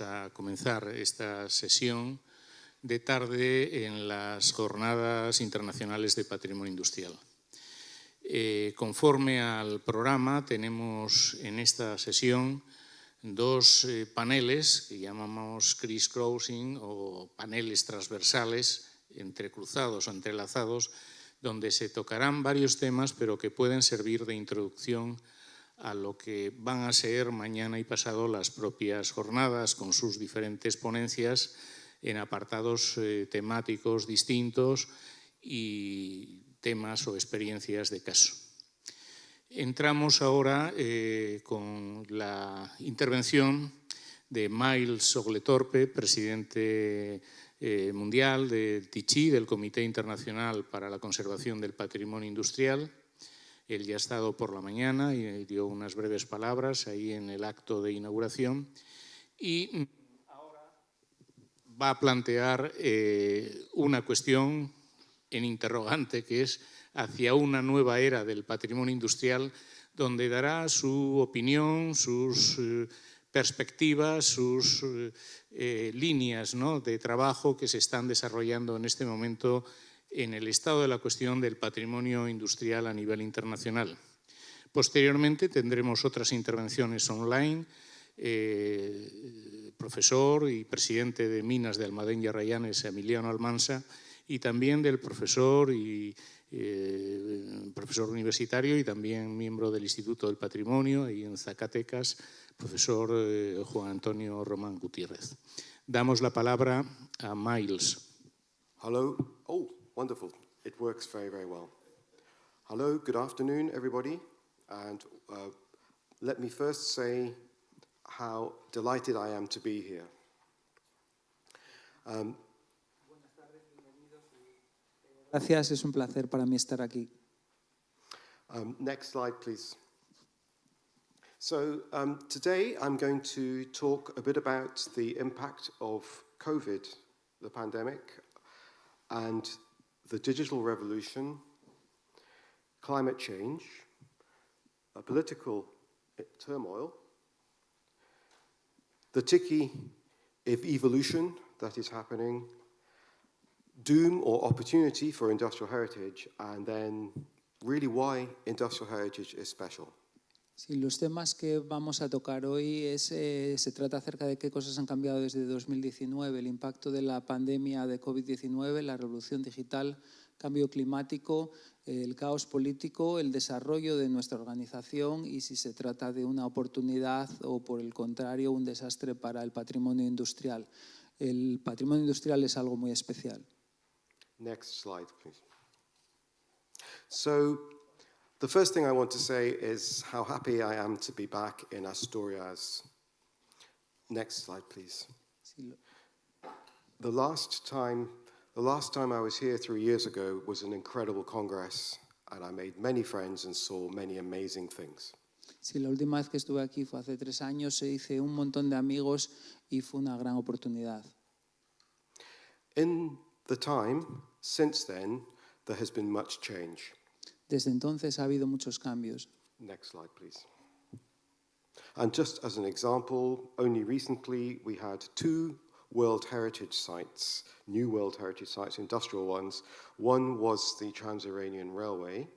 A comenzar esta sesión de tarde en las Jornadas Internacionales de Patrimonio Industrial. Conforme al programa, tenemos en esta sesión dos paneles que llamamos criss-crossing o paneles transversales, entrecruzados o entrelazados, donde se tocarán varios temas, pero que pueden servir de introducción a lo que van a ser mañana y pasado las propias jornadas con sus diferentes ponencias en apartados temáticos distintos y temas o experiencias de caso. Entramos ahora con la intervención de Miles Oglethorpe, presidente mundial de Ticcih, del Comité Internacional para la Conservación del Patrimonio Industrial. Él ya ha estado por la mañana y dio unas breves palabras ahí en el acto de inauguración y ahora va a plantear una cuestión en interrogante que es hacia una nueva era del patrimonio industrial, donde dará su opinión, sus perspectivas, sus líneas, ¿no?, de trabajo que se están desarrollando en este momento en el estado de la cuestión del patrimonio industrial a nivel internacional. Posteriormente tendremos otras intervenciones online, profesor y presidente de Minas de Almadén y Arrayanes, Emiliano Almansa, y también del profesor universitario y también miembro del Instituto del Patrimonio y en Zacatecas, profesor Juan Antonio Román Gutiérrez. Damos la palabra a Miles. Hello. Oh, wonderful. It works very, very well. Hello, good afternoon, everybody. And let me first say how delighted I am to be here. Gracias, es un placer para mí estar aquí. Next slide, please. So today I'm going to talk a bit about the impact of COVID, the pandemic, and the digital revolution, climate change, political turmoil, the Ticcih evolution that is happening, doom or opportunity for industrial heritage, and then really why industrial heritage is special. Sí, los temas que vamos a tocar hoy se trata acerca de qué cosas han cambiado desde 2019, el impacto de la pandemia de COVID-19, la revolución digital, cambio climático, el caos político, el desarrollo de nuestra organización y si se trata de una oportunidad o, por el contrario, un desastre para el patrimonio industrial. El patrimonio industrial es algo muy especial. Next slide, please. So, the first thing I want to say is how happy I am to be back in Asturias. Next slide, please. The last time I was here 3 years ago was an incredible congress, and I made many friends and saw many amazing things. Sí, la última vez que estuve aquí fue hace 3 años, hice un montón de amigos y fue una gran oportunidad. In the time since then, there has been much change. Desde entonces ha habido muchos cambios. Next slide, please. And just as an example, only recently we had 2 World Heritage Sites, new World Heritage Sites, industrial ones. One was the Trans-Iranian Railway,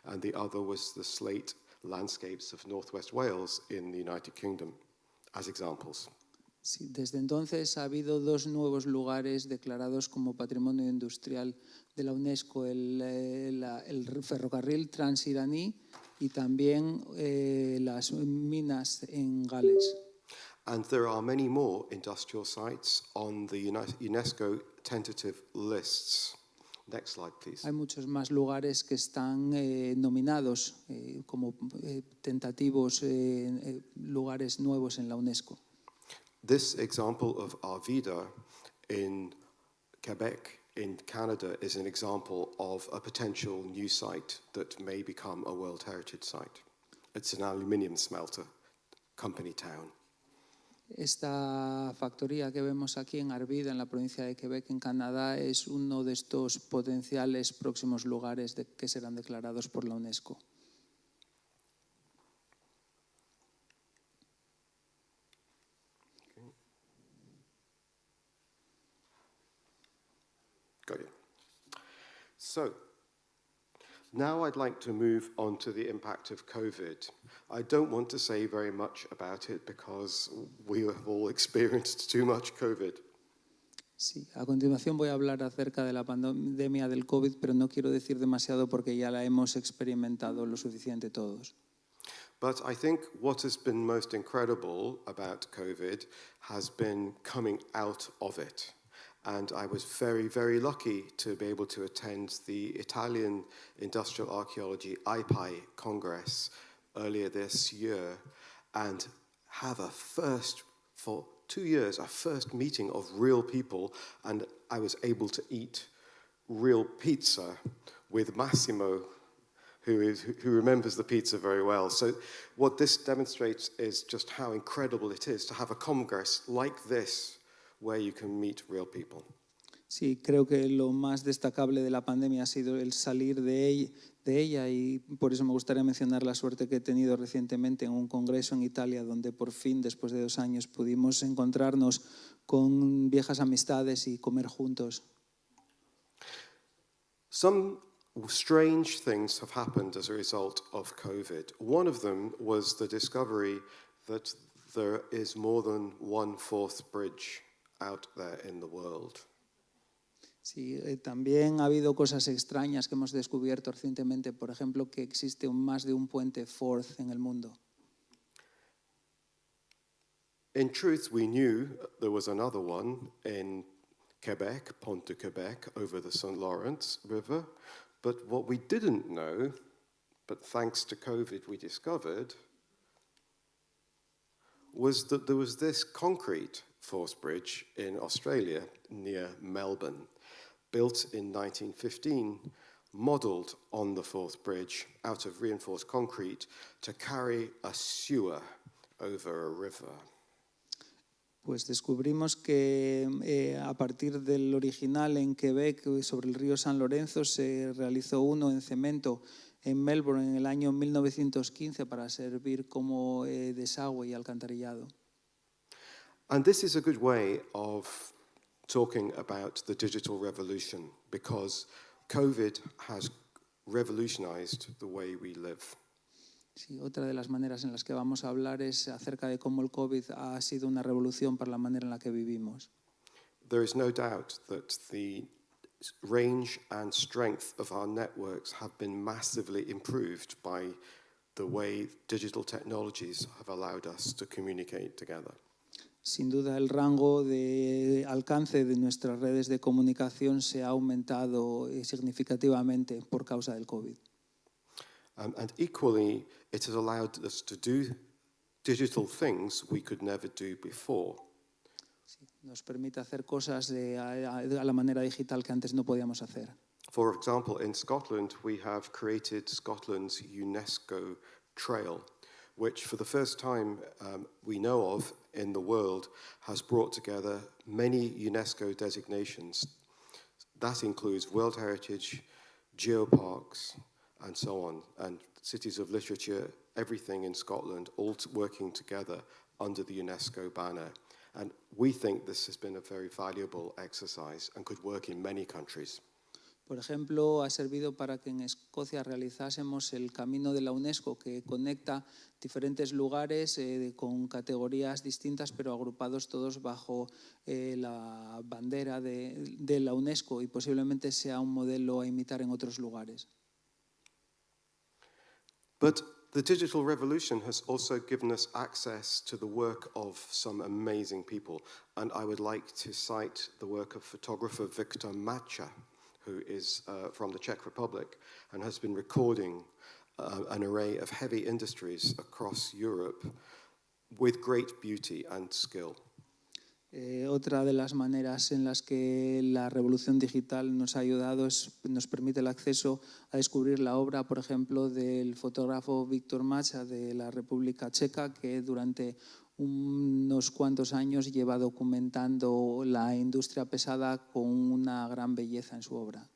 and the other was the slate landscapes of Northwest Wales in the United Kingdom, as examples. Sí, desde entonces ha habido 2 nuevos lugares declarados como Patrimonio Industrial de la UNESCO, el ferrocarril transiraní y también las minas en Gales. And there are many more industrial sites on the UNESCO tentative lists. Next slide, please. Hay muchos más lugares que están nominados como tentativos lugares nuevos en la UNESCO. This example of Arvida in Quebec, in Canada, is an example of a potential new site that may become a World Heritage Site. It's an aluminium smelter, company town. Esta factoría que vemos aquí en Arvida, en la provincia de Quebec, en Canadá, es uno de estos potenciales próximos lugares que serán declarados por la UNESCO. So, now I'd like to move on to the impact of COVID. I don't want to say very much about it because we have all experienced too much COVID. Sí, a continuación voy a hablar acerca de la pandemia del COVID, pero no quiero decir demasiado porque ya la hemos experimentado lo suficiente todos. But I think what has been most incredible about COVID has been coming out of it. And I was very, very lucky to be able to attend the Italian Industrial Archaeology IPAI Congress earlier this year and have for 2 years, a first meeting of real people, and I was able to eat real pizza with Massimo, who remembers the pizza very well. So what this demonstrates is just how incredible it is to have a congress like this where you can meet real people. Sí, creo que lo más destacable de la pandemia ha sido el salir de ella y por eso me gustaría mencionar la suerte que he tenido recientemente en un congreso en Italia donde por fin, después de 2 años, pudimos encontrarnos con viejas amistades y comer juntos. Some strange things have happened as a result of COVID. One of them was the discovery that there is more than one fourth bridge out there in the world. Sí, también ha habido cosas extrañas que hemos descubierto recientemente, por ejemplo, que existe más de un puente Fourth en el mundo. In truth, we knew there was another one in Quebec, Pont de Quebec, over the St. Lawrence River. But what we didn't know, but thanks to COVID we discovered, was that there was this concrete force bridge in Australia near Melbourne, built in 1915, modelled on the Forth Bridge out of reinforced concrete to carry a sewer over a river. Pues descubrimos que a partir del original en Quebec, sobre el río San Lorenzo, se realizó uno en cemento en Melbourne en el año 1915 para servir como desagüe y alcantarillado. And this is a good way of talking about the digital revolution because COVID has revolutionized the way we live. Sí, otra de las maneras en las que vamos a hablar es acerca de cómo el COVID ha sido una revolución para la manera en la que vivimos. There is no doubt that the range and strength of our networks have been massively improved by the way digital technologies have allowed us to communicate together. Sin duda, el rango de alcance de nuestras redes de comunicación se ha aumentado significativamente por causa del COVID. And equally, it has allowed us to do digital things we could never do before. Sí, nos permite hacer cosas a la manera digital que antes no podíamos hacer. For example, in Scotland, we have created Scotland's UNESCO Trail, which for the first time we know of in the world has brought together many UNESCO designations. That includes World Heritage, geoparks, and so on, and cities of literature, everything in Scotland, all working together under the UNESCO banner. And we think this has been a very valuable exercise and could work in many countries. Por ejemplo, ha servido para que en Escocia realizásemos el camino de la UNESCO que conecta diferentes lugares con categorías distintas pero agrupados todos bajo la bandera de la UNESCO y posiblemente sea un modelo a imitar en otros lugares. But the digital revolution has also given us access to the work of some amazing people. And I would like to cite the work of photographer Viktor Macha, who is from the Czech Republic and has been recording an array of heavy industries across Europe with great beauty and skill. Otra de las maneras en las que la revolución digital nos ha ayudado nos permite el acceso a descubrir la obra, por ejemplo, del fotógrafo Viktor Macha de la República Checa, que durante unos cuantos años lleva documentando la industria pesada con una gran belleza en su obra.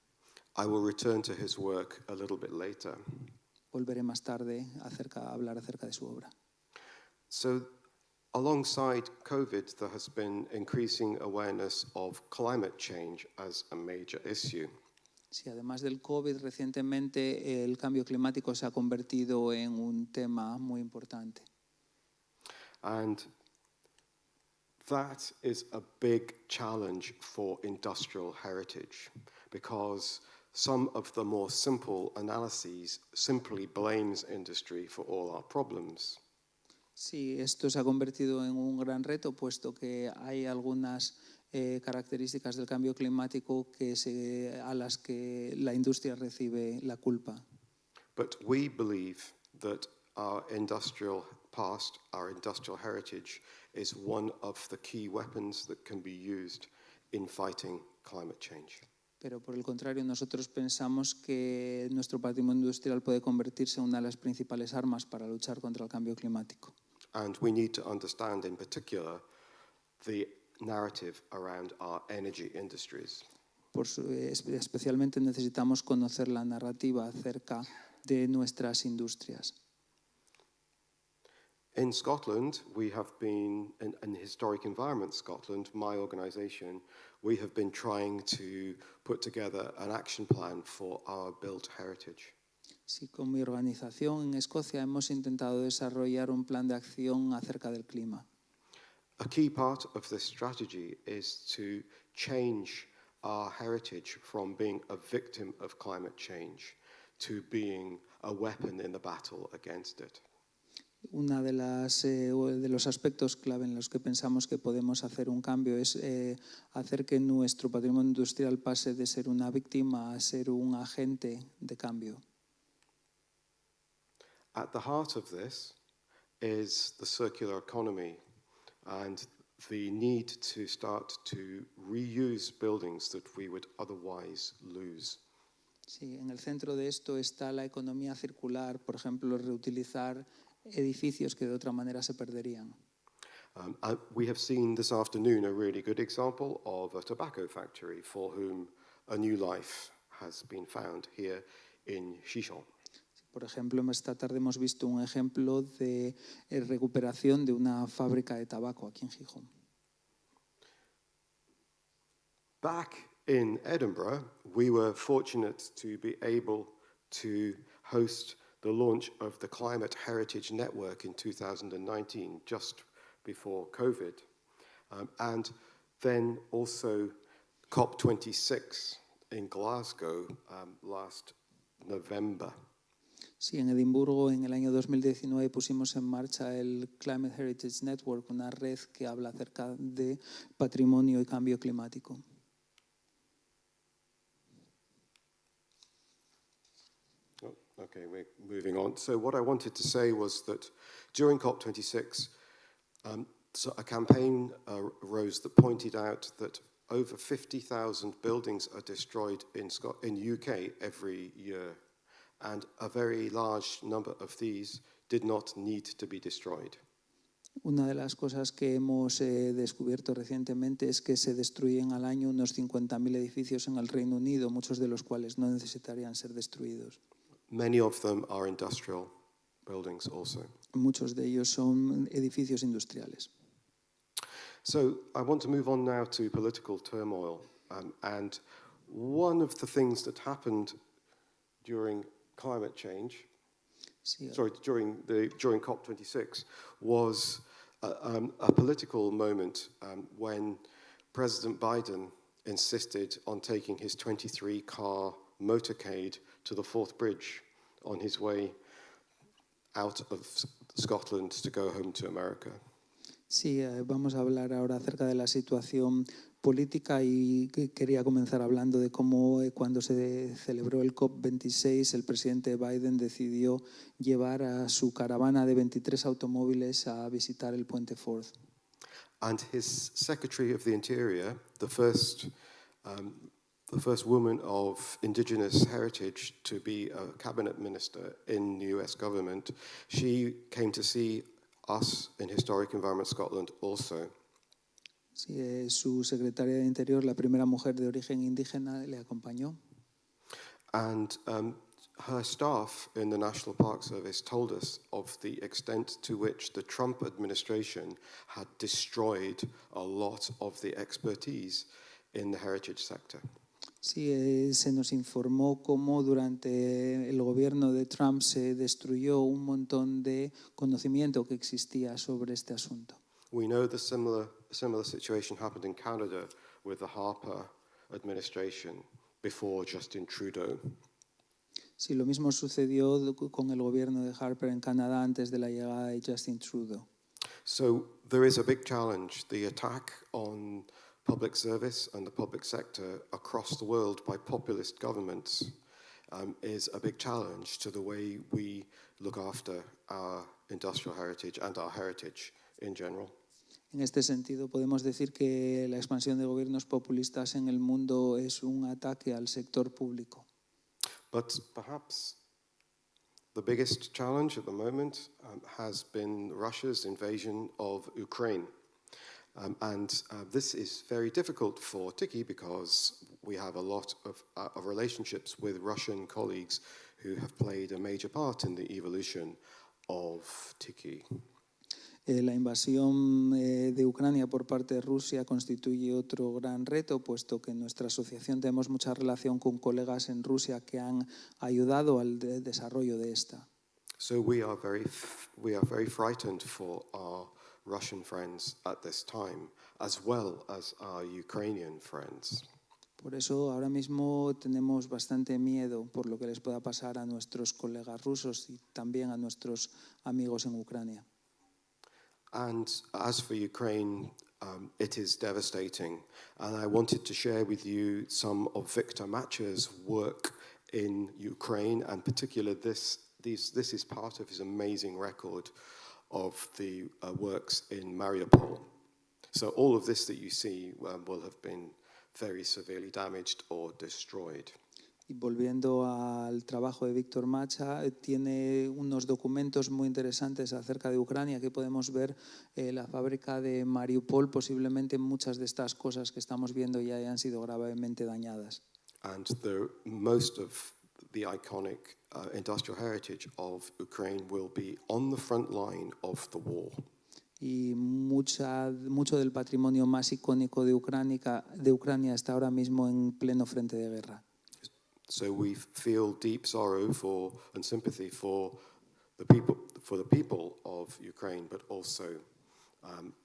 I will return to his work a little bit later. Volveré más tarde a hablar acerca de su obra. So, alongside COVID, there has been increasing awareness of climate change as a major issue. Sí, además del COVID, recientemente el cambio climático se ha convertido en un tema muy importante. And that is a big challenge for industrial heritage, because some of the more simple analyses simply blames industry for all our problems. Sí, esto se ha convertido en un gran reto, puesto que hay algunas características del cambio climático a las que la industria recibe la culpa. But we believe that our industrial past, our industrial heritage, is one of the key weapons that can be used in fighting climate change. Pero por el contrario, nosotros pensamos que nuestro patrimonio industrial puede convertirse en una de las principales armas para luchar contra el cambio climático. And we need to understand in particular the narrative around our energy industries. Especialmente necesitamos conocer la narrativa acerca de nuestras industrias. In Scotland, we have been, in Historic Environment Scotland, my organisation, we have been trying to put together an action plan for our built heritage. Sí, con mi organización en Escocia hemos intentado desarrollar un plan de acción acerca del clima. A key part of this strategy is to change our heritage from being a victim of climate change to being a weapon in the battle against it. Uno de los aspectos clave en los que pensamos que podemos hacer un cambio es hacer que nuestro patrimonio industrial pase de ser una víctima a ser un agente de cambio. At the heart of this is the circular economy and the need to start to reuse buildings that we would otherwise lose. Sí, en el centro de esto está la economía circular, por ejemplo, reutilizar edificios que de otra manera se perderían. We have seen this afternoon a really good example of a tobacco factory for whom a new life has been found here in Chichon. Por ejemplo, esta tarde hemos visto un ejemplo de recuperación de una fábrica de tabaco aquí en Gijón. Back in Edinburgh, we were fortunate to be able to host the launch of the Climate Heritage Network in 2019, just before COVID, and then also COP26 in Glasgow last November. Sí, en Edimburgo en el año 2019 pusimos en marcha el Climate Heritage Network, una red que habla acerca de patrimonio y cambio climático. Okay, we're moving on. So what I wanted to say was that during COP26, so a campaign arose that pointed out that over 50,000 buildings are destroyed in UK every year, and a very large number of these did not need to be destroyed. Una de las cosas que hemos descubierto recientemente es que se destruyen al año unos 50.000 edificios en el Reino Unido, muchos de los cuales no necesitarían ser destruidos. Many of them are industrial buildings also. Muchos de ellos son edificios industriales. So I want to move on now to political turmoil. And one of the things that happened during climate change, during COP26, was a political moment when President Biden insisted on taking his 23-car motorcade to the Forth Bridge on his way out of Scotland to go home to America. Sí, vamos a hablar ahora acerca de la situación política y quería comenzar hablando de cómo cuando se celebró el COP26 el presidente Biden decidió llevar a su caravana de 23 automóviles a visitar el puente Forth. And his Secretary of the Interior, the first woman of indigenous heritage to be a cabinet minister in the US government, she came to see us in Historic Environment Scotland also. Sí, su secretaria de Interior, la primera mujer de origen indígena, le acompañó. And her staff in the National Park Service told us of the extent to which the Trump administration had destroyed a lot of the expertise in the heritage sector. Sí, se nos informó cómo durante el gobierno de Trump se destruyó un montón de conocimiento que existía sobre este asunto. We know the similar situation happened in Canada with the Harper administration before Justin Trudeau. Sí, lo mismo sucedió con el gobierno de Harper en Canadá antes de la llegada de Justin Trudeau. So there is a big challenge. The attack on public service and the public sector across the world by populist governments is a big challenge to the way we look after our industrial heritage and our heritage in general. En este sentido, podemos decir que la expansión de gobiernos populistas en el mundo es un ataque al sector público. But perhaps the biggest challenge at the moment has been Russia's invasion of Ukraine. This is very difficult for Ticcih because we have a lot of relationships with Russian colleagues who have played a major part in the evolution of Ticcih. La invasión de Ucrania por parte de Rusia constituye otro gran reto, puesto que en nuestra asociación tenemos mucha relación con colegas en Rusia que han ayudado al desarrollo de esta. So we are very frightened for our Russian friends at this time, as well as our Ukrainian friends. Por eso ahora mismo tenemos bastante miedo por lo que les pueda pasar a nuestros colegas rusos y también a nuestros amigos en Ucrania. And as for Ukraine, it is devastating. And I wanted to share with you some of Victor Matcha's work in Ukraine, and particularly this is part of his amazing record of the works in Mariupol. So all of this that you see will have been very severely damaged or destroyed. Y volviendo al trabajo de Víctor Macha, tiene unos documentos muy interesantes acerca de Ucrania que podemos ver la fábrica de Mariupol, posiblemente muchas de estas cosas que estamos viendo ya hayan sido gravemente dañadas. And most of the iconic industrial heritage of Ukraine will be on the front line of the war. Y mucho del patrimonio más icónico de Ucrania está ahora mismo en pleno frente de guerra. So we feel deep sorrow and sympathy for the people of Ukraine, but also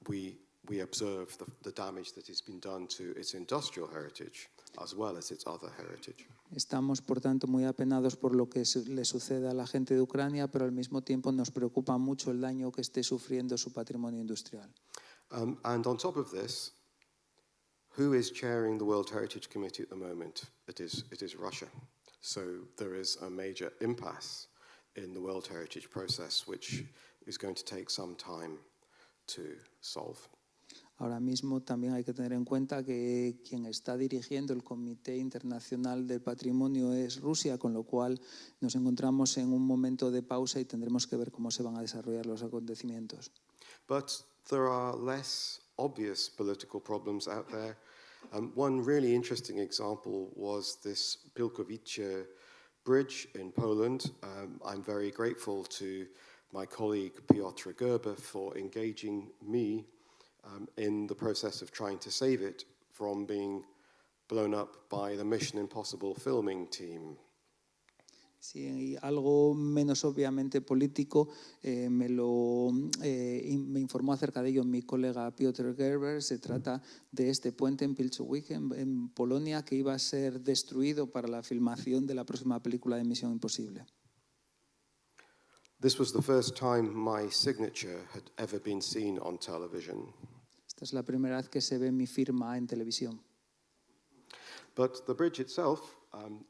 we observe the damage that has been done to its industrial heritage as well as its other heritage. Estamos, por tanto, muy apenados por lo que le sucede a la gente de Ucrania, pero al mismo tiempo nos preocupa mucho el daño que esté sufriendo su patrimonio industrial. And on top of this, who is chairing the World Heritage Committee at the moment? It is Russia. So there is a major impasse in the World Heritage process, which is going to take some time to solve. Ahora mismo también hay que tener en cuenta que quien está dirigiendo el Comité Internacional del Patrimonio es Rusia, con lo cual nos encontramos en un momento de pausa y tendremos que ver cómo se van a desarrollar los acontecimientos. But there are less obvious political problems out there. One really interesting example was this Pilkowice Bridge in Poland. I'm very grateful to my colleague Piotr Gerber for engaging me in the process of trying to save it from being blown up by the Mission Impossible filming team. Sí, algo menos obviamente político, me informó acerca de ello mi colega Piotr Gerber. Se trata de este puente en Pilkowice, en Polonia, que iba a ser destruido para la filmación de la próxima película de Misión Imposible. This was the first time my signature had ever been seen on television. Esta es la primera vez que se ve mi firma en televisión. But the bridge itself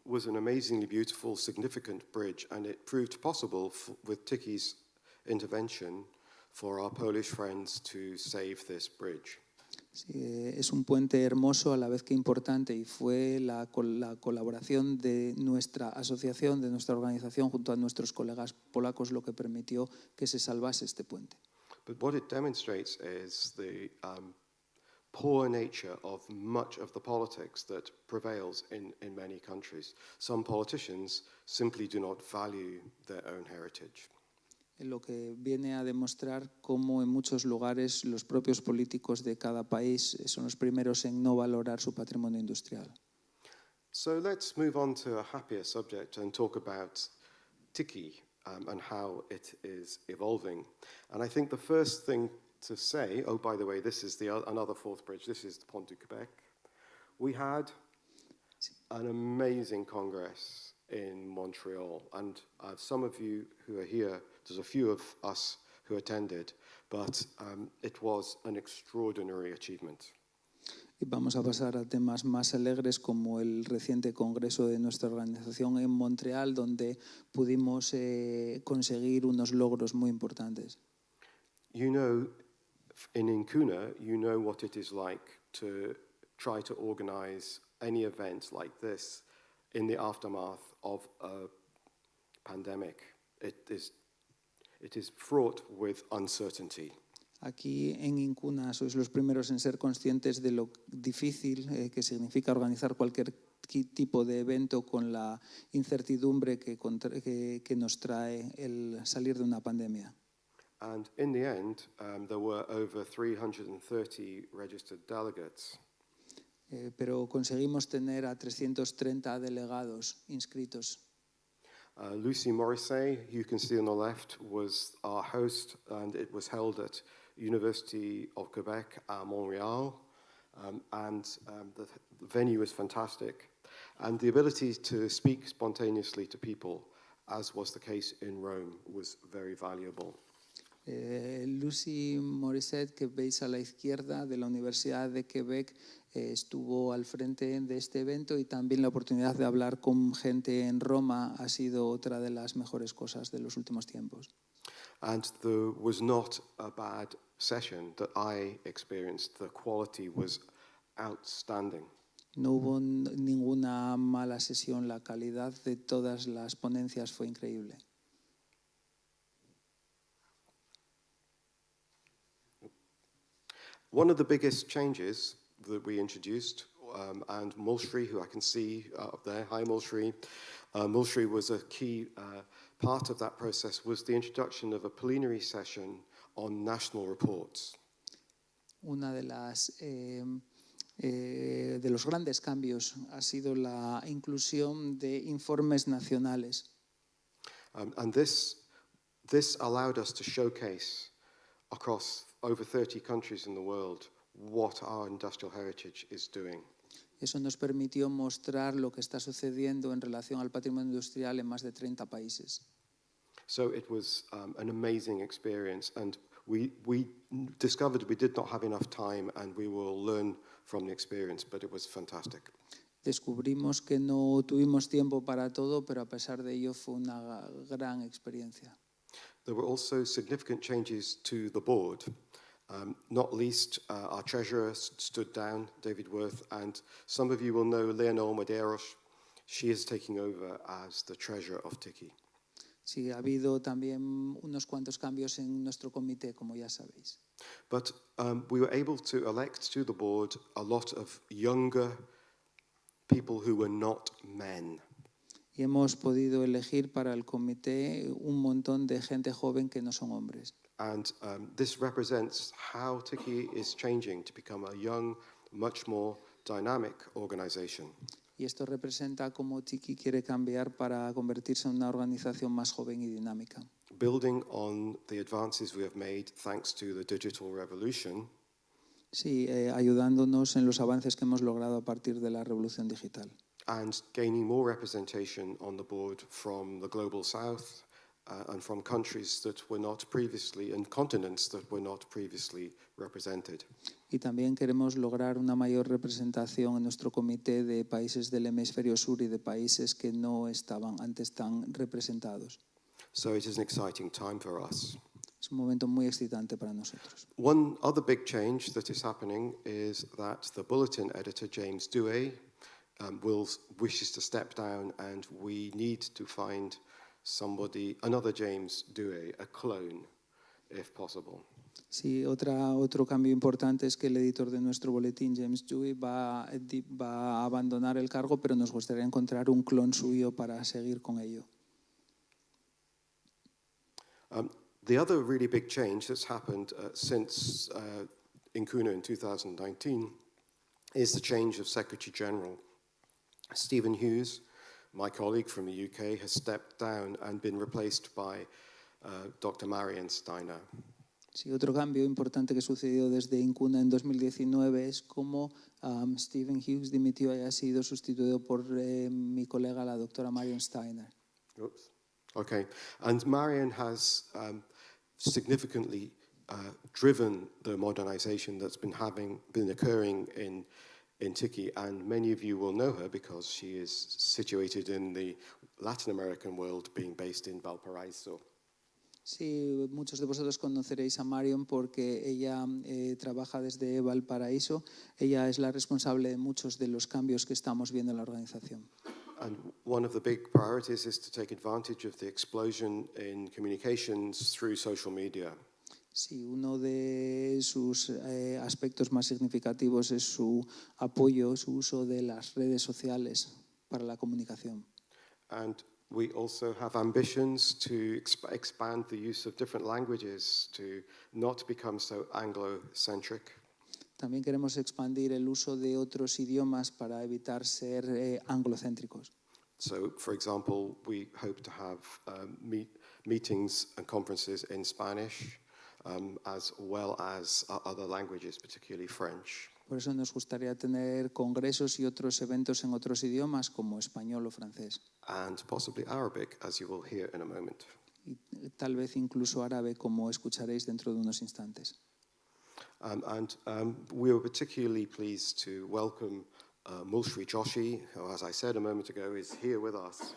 was an amazingly beautiful, significant bridge, and it proved possible with Ticcih's intervention for our Polish friends to save this bridge. Sí, es un puente hermoso a la vez que importante, y fue la colaboración de nuestra asociación, de nuestra organización, junto a nuestros colegas polacos, lo que permitió que se salvase este puente. But what it demonstrates is the poor nature of much of the politics that prevails in many countries. Some politicians simply do not value their own heritage. Lo que viene a demostrar cómo en muchos lugares los propios políticos de cada país son los primeros en no valorar su patrimonio industrial. So let's move on to a happier subject and talk about Ticcih and how it is evolving. And I think the first thing to say, oh, by the way, this is another fourth bridge. This is the Pont du Québec. We had an amazing congress in Montreal, and some of you who are here, there's a few of us who attended, but it was an extraordinary achievement. Y vamos a pasar a temas más alegres como el reciente congreso de nuestra organización en Montreal, donde pudimos conseguir unos logros muy importantes. You know, in Incuna, you know what it is like to try to organize any event like this in the aftermath of a pandemic. It is fraught with uncertainty. Aquí en Incuna sois los primeros en ser conscientes de lo difícil que significa organizar cualquier tipo de evento con la incertidumbre que nos trae el salir de una pandemia. And in the end, there were over 330 registered delegates. Pero conseguimos tener a 330 delegados inscritos. Lucy Morrissey, you can see on the left, was our host, and it was held at University of Quebec at Montreal, the venue was fantastic. And the ability to speak spontaneously to people, as was the case in Rome, was very valuable. Lucy Morissette, que veis a la izquierda, de la Universidad de Quebec, estuvo al frente de este evento, y también la oportunidad de hablar con gente en Roma ha sido otra de las mejores cosas de los últimos tiempos. And there was not a bad session that I experienced. The quality was outstanding. No hubo ninguna mala sesión, la calidad de todas las ponencias fue increíble. One of the biggest changes that we introduced, and Mulshri, who I can see up there, hi Mulshri. Mulshri was a key part of that process, was the introduction of a plenary session on national reports. Una de los grandes cambios ha sido la inclusión de informes nacionales. And this allowed us to showcase across over 30 countries in the world what our industrial heritage is doing. Eso nos permitió mostrar lo que está sucediendo en relación al patrimonio industrial en más de 30 países. So it was an amazing experience, and we discovered we did not have enough time, and we will learn from the experience, but it was fantastic. Descubrimos que no tuvimos tiempo para todo, pero a pesar de ello fue una gran experiencia. There were also significant changes to the board. Not least, our treasurer stood down, David Worth, and some of you will know Leonor Medeiros. She is taking over as the treasurer of Ticcih. Sí, ha habido también unos cuantos cambios en nuestro comité, como ya sabéis. But we were able to elect to the board a lot of younger people who were not men. Y hemos podido elegir para el comité un montón de gente joven que no son hombres. And this represents how Ticcih is changing to become a young, much more dynamic organization. Y esto representa cómo Ticcih quiere cambiar para convertirse en una organización más joven y dinámica. Building on the advances we have made thanks to the digital revolution. Sí, ayudándonos en los avances que hemos logrado a partir de la revolución digital. And gaining more representation on the board from the global south and from countries that were not previously, and continents that were not previously represented. Y también queremos lograr una mayor representación en nuestro comité de países del hemisferio sur y de países que no estaban antes tan representados. So it is an exciting time for us. Es un momento muy excitante para nosotros. One other big change that is happening is that the bulletin editor, James Dewey, wishes to step down, and we need to find another James Dewey, a clone, if possible. Sí, otro cambio importante es que el editor de nuestro boletín, James Dewey, va a abandonar el cargo, pero nos gustaría encontrar un clon suyo para seguir con ello. The other really big change that's happened since Incuna in 2019 is the change of Secretary General. Stephen Hughes, my colleague from the UK, has stepped down and been replaced by Dr. Marion Steiner. Sí, otro cambio importante que sucedió desde Incuna en 2019 es cómo Stephen Hughes dimitió y ha sido sustituido por mi colega, la doctora Marion Steiner. Oops. Okay, and Marion has significantly driven the modernization that's been occurring in Ticcih, and many of you will know her because she is situated in the Latin American world, being based in Valparaiso. Sí, muchos de vosotros conoceréis a Marion porque ella trabaja desde Valparaíso. Ella es la responsable de muchos de los cambios que estamos viendo en la organización. And one of the big priorities is to take advantage of the explosion in communications through social media. Sí, uno de sus aspectos más significativos es su apoyo, su uso de las redes sociales para la comunicación. And we also have ambitions to expand the use of different languages to not become so Anglo-centric. También queremos expandir el uso de otros idiomas para evitar ser anglocéntricos. So, for example, we hope to have meetings and conferences in Spanish, as well as other languages, particularly French. Por eso nos gustaría tener congresos y otros eventos en otros idiomas como español o francés. And possibly Arabic, as you will hear in a moment. Y tal vez incluso árabe, como escucharéis dentro de unos instantes. We were particularly pleased to welcome Mulshri Joshi, who, as I said a moment ago, is here with us,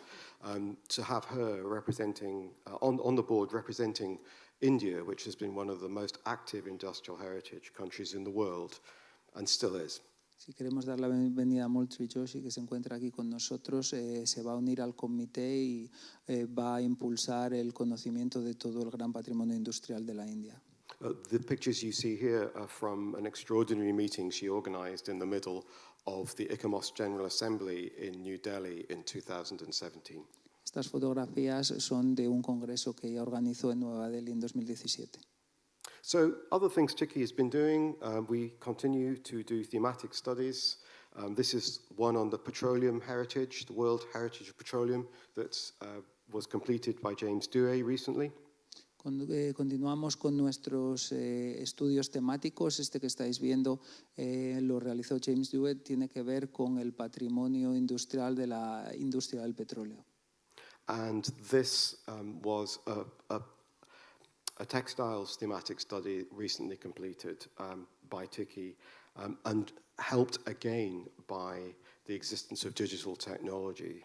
to have her representing, on the board, representing India, which has been one of the most active industrial heritage countries in the world, and still is. Si queremos dar la bienvenida a Mulshri Joshi, que se encuentra aquí con nosotros, se va a unir al comité y va a impulsar el conocimiento de todo el gran patrimonio industrial de la India. The pictures you see here are from an extraordinary meeting she organized in the middle of the ICOMOS General Assembly in New Delhi in 2017. Estas fotografías son de un congreso que ella organizó en Nueva Delhi en 2017. So, other things Ticcih has been doing, we continue to do thematic studies. This is one on the petroleum heritage, the World Heritage of Petroleum, that was completed by James Dewey recently. Continuamos con nuestros estudios temáticos. Este que estáis viendo lo realizó James Dewey, tiene que ver con el patrimonio industrial de la industria del petróleo. And this was a textiles thematic study recently completed by Ticcih and helped again by the existence of digital technology.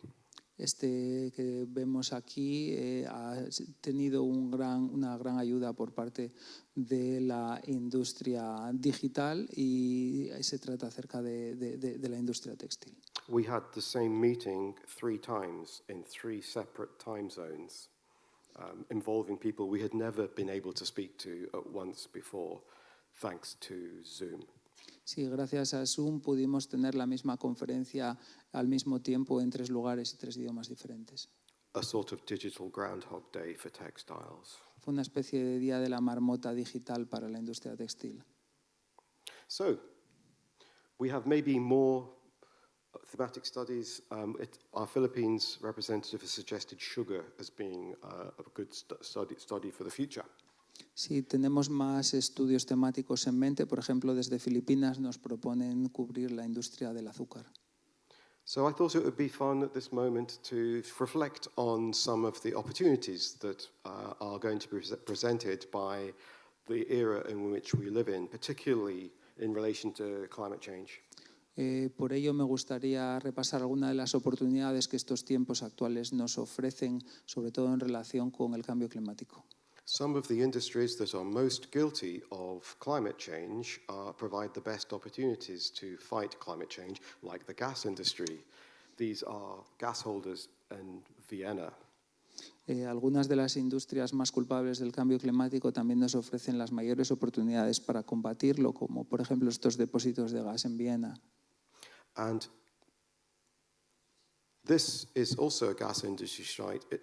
Este que vemos aquí ha tenido una gran ayuda por parte de la industria digital y se trata acerca de la industria textil. We had the same meeting 3 times in 3 separate time zones, involving people we had never been able to speak to at once before, thanks to Zoom. Sí, gracias a Zoom pudimos tener la misma conferencia al mismo tiempo en 3 lugares y 3 idiomas diferentes. A sort of digital Groundhog Day for textiles. Fue una especie de día de la marmota digital para la industria textil. So, we have maybe more thematic studies. Our Philippines representative has suggested sugar as being a good study for the future. Sí, tenemos más estudios temáticos en mente. Por ejemplo, desde Filipinas nos proponen cubrir la industria del azúcar. So I thought it would be fun at this moment to reflect on some of the opportunities that are going to be presented by the era in which we live in, particularly in relation to climate change. Por ello me gustaría repasar algunas de las oportunidades que estos tiempos actuales nos ofrecen, sobre todo en relación con el cambio climático. Some of the industries that are most guilty of climate change provide the best opportunities to fight climate change, like the gas industry. These are gas holders in Vienna. Algunas de las industrias más culpables del cambio climático también nos ofrecen las mayores oportunidades para combatirlo, como por ejemplo estos depósitos de gas en Viena. And this is also a gas industry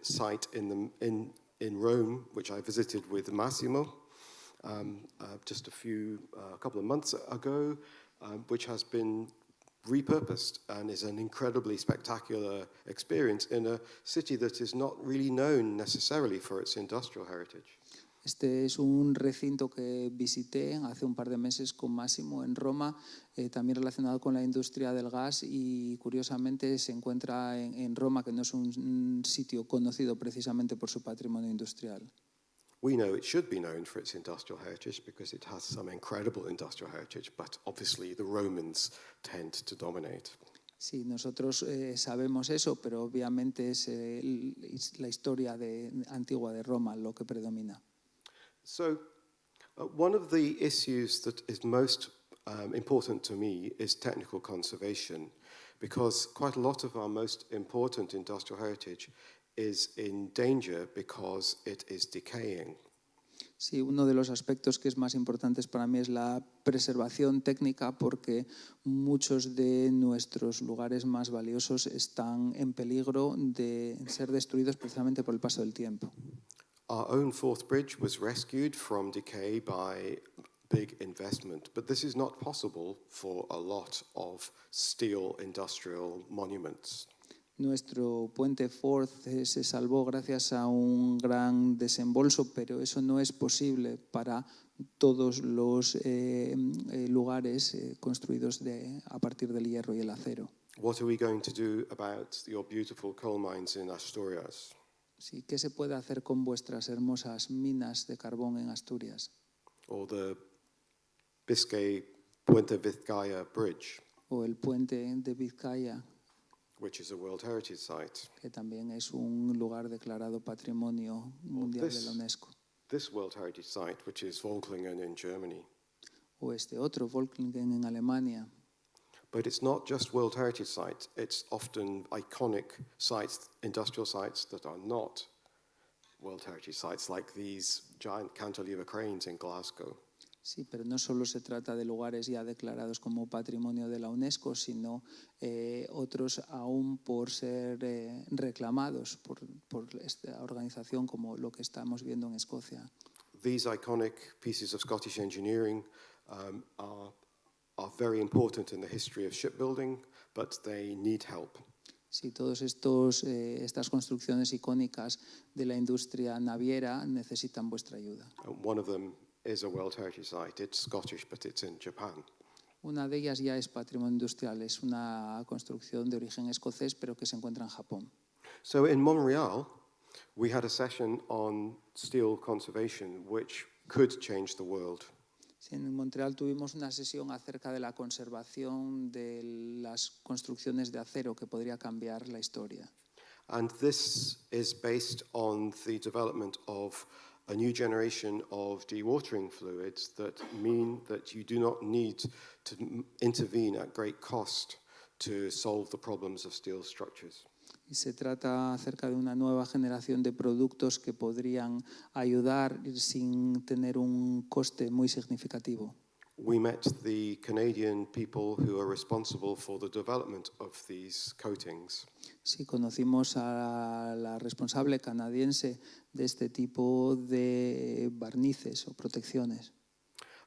site in Rome, which I visited with Massimo just a couple of months ago, which has been repurposed and is an incredibly spectacular experience in a city that is not really known necessarily for its industrial heritage. Este es un recinto que visité hace un par de meses con Máximo en Roma, también relacionado con la industria del gas, y curiosamente se encuentra en Roma, que no es un sitio conocido precisamente por su patrimonio industrial. We know it should be known for its industrial heritage because it has some incredible industrial heritage, but obviously the Romans tend to dominate. Sí, nosotros sabemos eso, pero obviamente es la historia antigua de Roma lo que predomina. So, one of the issues that is most important to me is technical conservation, because quite a lot of our most important industrial heritage is in danger because it is decaying. Sí, uno de los aspectos que es más importantes para mí es la preservación técnica, porque muchos de nuestros lugares más valiosos están en peligro de ser destruidos precisamente por el paso del tiempo. Our own Forth Bridge was rescued from decay by big investment, but this is not possible for a lot of steel industrial monuments. Nuestro puente Forth se salvó gracias a un gran desembolso, pero eso no es posible para todos los lugares construidos a partir del hierro y el acero. What are we going to do about your beautiful coal mines in Asturias? Sí, ¿qué se puede hacer con vuestras hermosas minas de carbón en Asturias? Or the Puente Vizcaya Bridge, O el puente de Vizcaya, which is a World Heritage Site. que también es un lugar declarado Patrimonio Mundial de la UNESCO. This World Heritage Site, which is Volklingen in Germany. O este otro, Volklingen en Alemania. But it's not just World Heritage Sites, it's often iconic sites, industrial sites that are not World Heritage Sites, like these giant cantilever cranes in Glasgow. Sí, pero no solo se trata de lugares ya declarados como Patrimonio de la UNESCO, sino otros aún por ser reclamados por esta organización, como lo que estamos viendo en Escocia. These iconic pieces of Scottish engineering are very important in the history of shipbuilding, but they need help. Sí, todas estas construcciones icónicas de la industria naviera necesitan vuestra ayuda. One of them is a World Heritage Site. It's Scottish, but it's in Japan. Una de ellas ya es patrimonio industrial, es una construcción de origen escocés, pero que se encuentra en Japón. So in Montreal, we had a session on steel conservation, which could change the world. En Montreal tuvimos una sesión acerca de la conservación de las construcciones de acero que podría cambiar la historia. And this is based on the development of a new generation of dewatering fluids that mean that you do not need to intervene at great cost to solve the problems of steel structures. Y se trata acerca de una nueva generación de productos que podrían ayudar sin tener un coste muy significativo. We met the Canadian people who are responsible for the development of these coatings. Sí, conocimos a la responsable canadiense de este tipo de barnices o protecciones.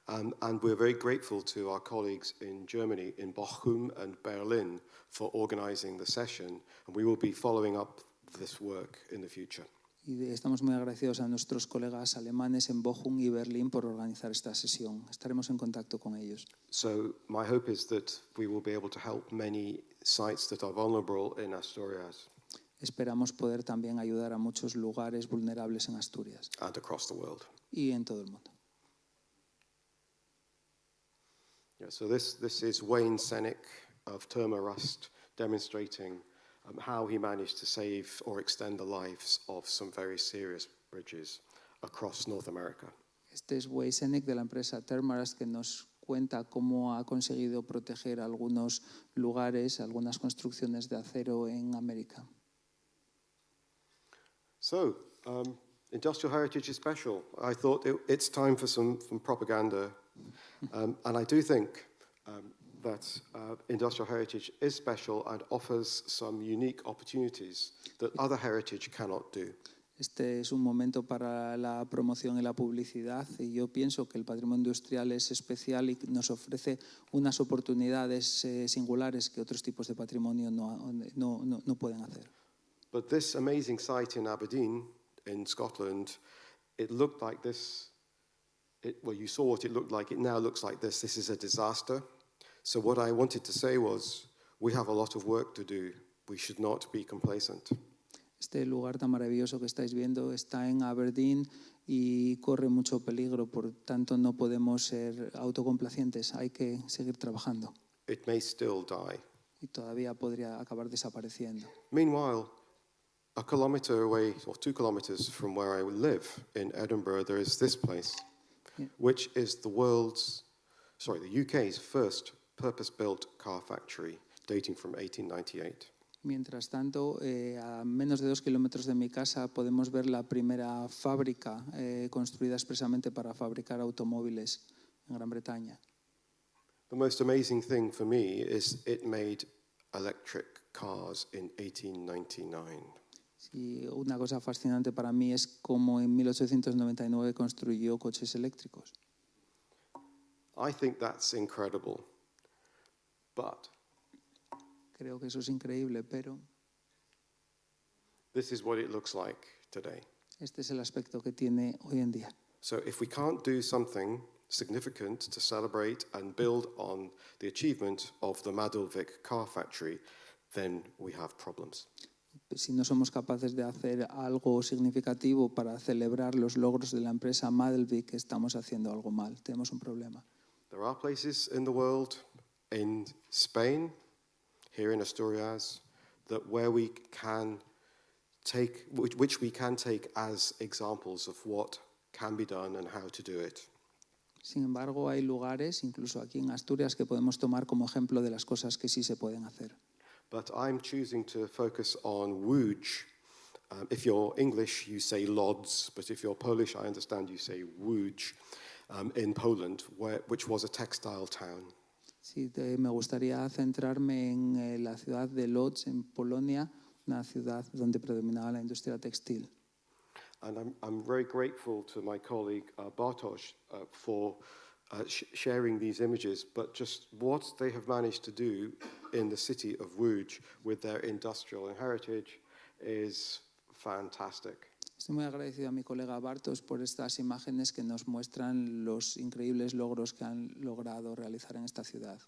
And we're very grateful to our colleagues in Germany, in Bochum and Berlin, for organizing the session, and we will be following up this work in the future. Y estamos muy agradecidos a nuestros colegas alemanes en Bochum y Berlín por organizar esta sesión. Estaremos en contacto con ellos. So my hope is that we will be able to help many sites that are vulnerable in Asturias. Esperamos poder también ayudar a muchos lugares vulnerables en Asturias. And across the world. Y en todo el mundo. Yeah, so this is Wayne Sennick of Terma Rust demonstrating how he managed to save or extend the lives of some very serious bridges across North America. Este es Wayne Sennick de la empresa Terma Rust, que nos cuenta cómo ha conseguido proteger algunos lugares, algunas construcciones de acero en América. So, industrial heritage is special. I thought it's time for some propaganda. And I do think that industrial heritage is special and offers some unique opportunities that other heritage cannot do. Este es un momento para la promoción y la publicidad y yo pienso que el patrimonio industrial es especial y nos ofrece unas oportunidades singulares que otros tipos de patrimonio no pueden hacer. But this amazing site in Aberdeen, in Scotland, it looked like this. Well, you saw what it looked like. It now looks like this. This is a disaster. So what I wanted to say was, we have a lot of work to do. We should not be complacent. Este lugar tan maravilloso que estáis viendo está en Aberdeen y corre mucho peligro, por tanto no podemos ser autocomplacientes, hay que seguir trabajando. It may still die. Y todavía podría acabar desapareciendo. Meanwhile, a kilometre away, or 2 kilometres from where I live in Edinburgh, there is this place, which is the UK's first purpose-built car factory, dating from 1898. Mientras tanto, a menos de 2 kilómetros de mi casa podemos ver la primera fábrica construida expresamente para fabricar automóviles en Gran Bretaña. The most amazing thing for me is it made electric cars in 1899. Sí, una cosa fascinante para mí es cómo en 1899 construyó coches eléctricos. I think that's incredible, but Creo que eso es increíble, pero this is what it looks like today. este es el aspecto que tiene hoy en día. So if we can't do something significant to celebrate and build on the achievement of the Madolvik car factory, then we have problems. Si no somos capaces de hacer algo significativo para celebrar los logros de la empresa Madolvik, estamos haciendo algo mal, tenemos un problema. There are places in the world, in Spain, here in Asturias, that where we can take, which we can take as examples of what can be done and how to do it. Sin embargo, hay lugares, incluso aquí en Asturias, que podemos tomar como ejemplo de las cosas que sí se pueden hacer. But I'm choosing to focus on Łódź. If you're English, you say Lodz, but if you're Polish, I understand you say Łódź in Poland, which was a textile town. Sí, me gustaría centrarme en la ciudad de Lodz, en Polonia, una ciudad donde predominaba la industria textil. And I'm very grateful to my colleague Bartosz for sharing these images, but just what they have managed to do in the city of Łódź with their industrial heritage is fantastic. Estoy muy agradecido a mi colega Bartosz por estas imágenes que nos muestran los increíbles logros que han logrado realizar en esta ciudad.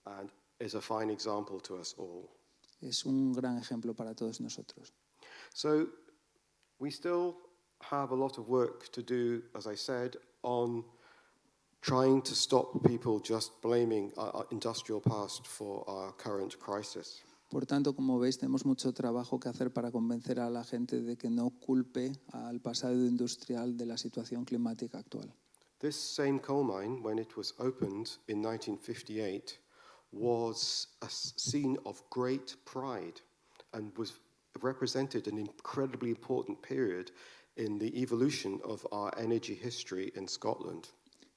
And is a fine example to us all. Es un gran ejemplo para todos nosotros. So we still have a lot of work to do, as I said, on trying to stop people just blaming our industrial past for our current crisis. Por tanto, como veis, tenemos mucho trabajo que hacer para convencer a la gente de que no culpe al pasado industrial de la situación climática actual. This same coal mine, when it was opened in 1958, was a scene of great pride and represented an incredibly important period in the evolution of our energy history in Scotland.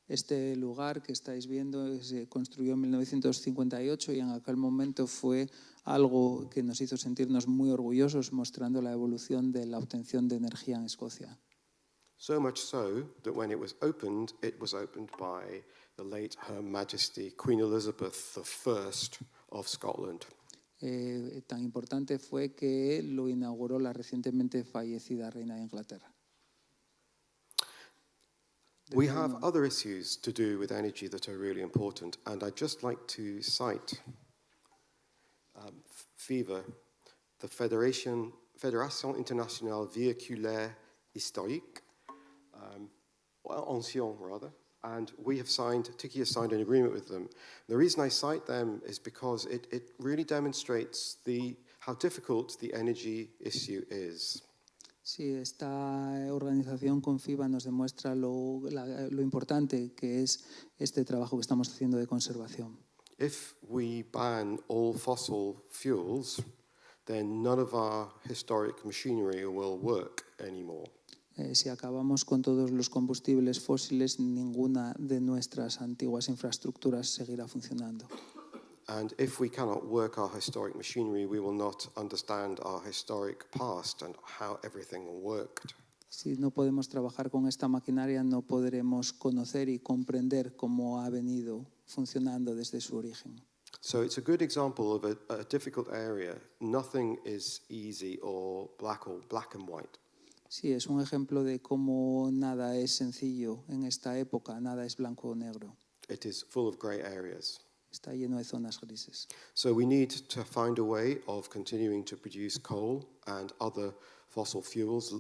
Este lugar que estáis viendo se construyó en 1958 y en aquel momento fue algo que nos hizo sentirnos muy orgullosos, mostrando la evolución de la obtención de energía en Escocia. So much so that when it was opened by the late Her Majesty Queen Elizabeth I of Scotland. Tan importante fue que lo inauguró la recientemente fallecida reina de Inglaterra. We have other issues to do with energy that are really important, and I'd just like to cite FIVA, the Fédération Internationale Véhiculaire Historique, ancienne rather, and we have Ticcih has signed an agreement with them. The reason I cite them is because it really demonstrates how difficult the energy issue is. Sí, esta organización con FIVA nos demuestra lo importante que es este trabajo que estamos haciendo de conservación. If we ban all fossil fuels, then none of our historic machinery will work anymore. Si acabamos con todos los combustibles fósiles, ninguna de nuestras antiguas infraestructuras seguirá funcionando. And if we cannot work our historic machinery, we will not understand our historic past and how everything worked. Si no podemos trabajar con esta maquinaria, no podremos conocer y comprender cómo ha venido funcionando desde su origen. So it's a good example of a difficult area. Nothing is easy or black and white. Sí, es un ejemplo de cómo nada es sencillo en esta época, nada es blanco o negro. It is full of grey areas. Está lleno de zonas grises. So we need to find a way of continuing to produce coal and other fossil fuels,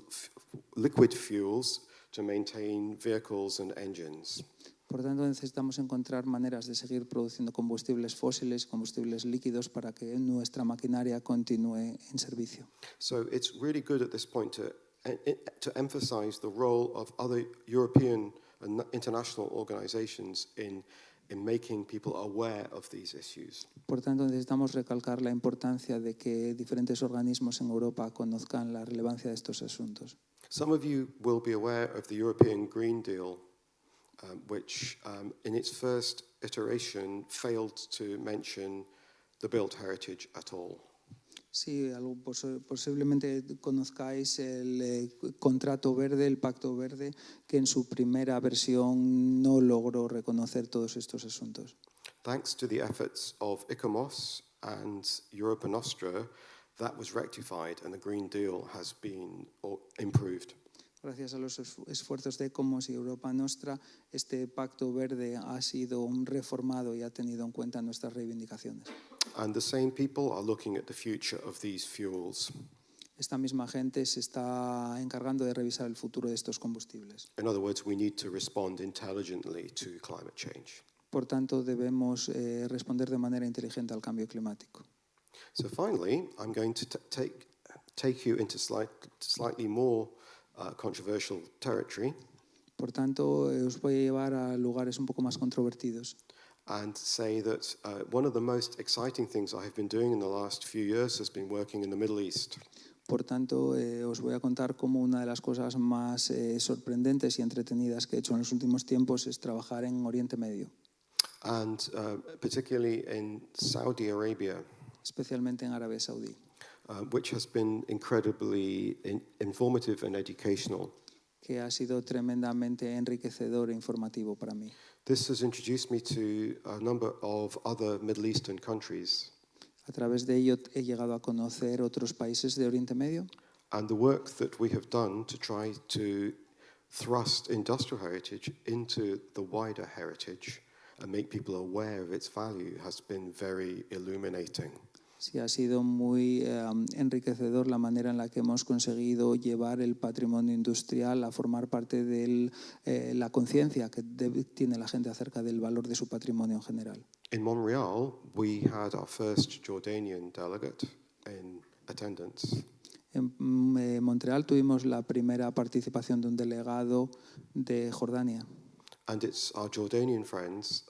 liquid fuels, to maintain vehicles and engines. Por tanto, necesitamos encontrar maneras de seguir produciendo combustibles fósiles, combustibles líquidos, para que nuestra maquinaria continúe en servicio. So it's really good at this point to emphasize the role of other European and international organizations in making people aware of these issues. Por tanto, necesitamos recalcar la importancia de que diferentes organismos en Europa conozcan la relevancia de estos asuntos. Some of you will be aware of the European Green Deal, which in its first iteration failed to mention the built heritage at all. Sí, posiblemente conozcáis el contrato verde, el pacto verde, que en su primera versión no logró reconocer todos estos asuntos. Thanks to the efforts of ICOMOS and Europa Nostra, that was rectified and the Green Deal has been improved. Gracias a los esfuerzos de ECOMOS y Europa Nostra, este pacto verde ha sido reformado y ha tenido en cuenta nuestras reivindicaciones. And the same people are looking at the future of these fuels. Esta misma gente se está encargando de revisar el futuro de estos combustibles. In other words, we need to respond intelligently to climate change. Por tanto, debemos responder de manera inteligente al cambio climático. So finally, I'm going to take you into slightly more controversial territory. Por tanto, os voy a llevar a lugares un poco más controvertidos. And say that one of the most exciting things I have been doing in the last few years has been working in the Middle East. Por tanto, os voy a contar cómo una de las cosas más sorprendentes y entretenidas que he hecho en los últimos tiempos es trabajar en Oriente Medio. And particularly in Saudi Arabia. Especialmente en Arabia Saudí. Which has been incredibly informative and educational. Que ha sido tremendamente enriquecedor e informativo para mí. This has introduced me to a number of other Middle Eastern countries. A través de ello he llegado a conocer otros países de Oriente Medio. And the work that we have done to try to thrust industrial heritage into the wider heritage and make people aware of its value has been very illuminating. Sí, ha sido muy enriquecedor la manera en la que hemos conseguido llevar el patrimonio industrial a formar parte de la conciencia que tiene la gente acerca del valor de su patrimonio en general. In Montreal, we had our first Jordanian delegate in attendance. En Montreal tuvimos la primera participación de un delegado de Jordania. And it's our Jordanian friends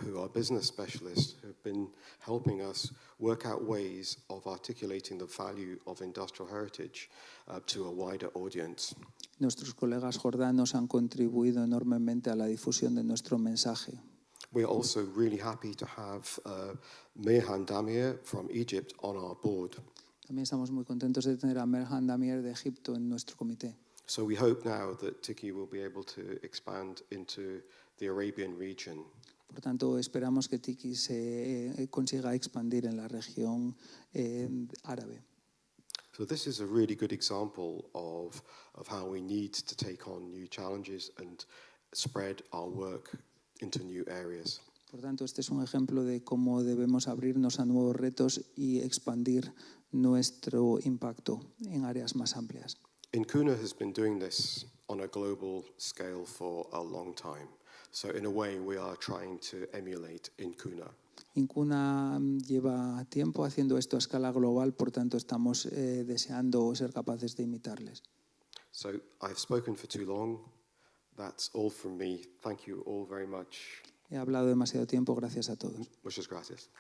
who are business specialists who have been helping us work out ways of articulating the value of industrial heritage to a wider audience. Nuestros colegas jordanos han contribuido enormemente a la difusión de nuestro mensaje. We are also really happy to have Mehan Damir from Egypt on our board. También estamos muy contentos de tener a Mehan Damir de Egipto en nuestro comité. So we hope now that Ticcih will be able to expand into the Arabian region. Por tanto, esperamos que Ticcih se consiga expandir en la región árabe. So this is a really good example of how we need to take on new challenges and spread our work into new areas. Por tanto, este es un ejemplo de cómo debemos abrirnos a nuevos retos y expandir nuestro impacto en áreas más amplias. Incuna has been doing this on a global scale for a long time. So in a way, we are trying to emulate Incuna. Incuna lleva tiempo haciendo esto a escala global, por tanto estamos deseando ser capaces de imitarles. So I've spoken for too long. That's all from me. Thank you all very much. He hablado demasiado tiempo, gracias a todos. Muchas gracias.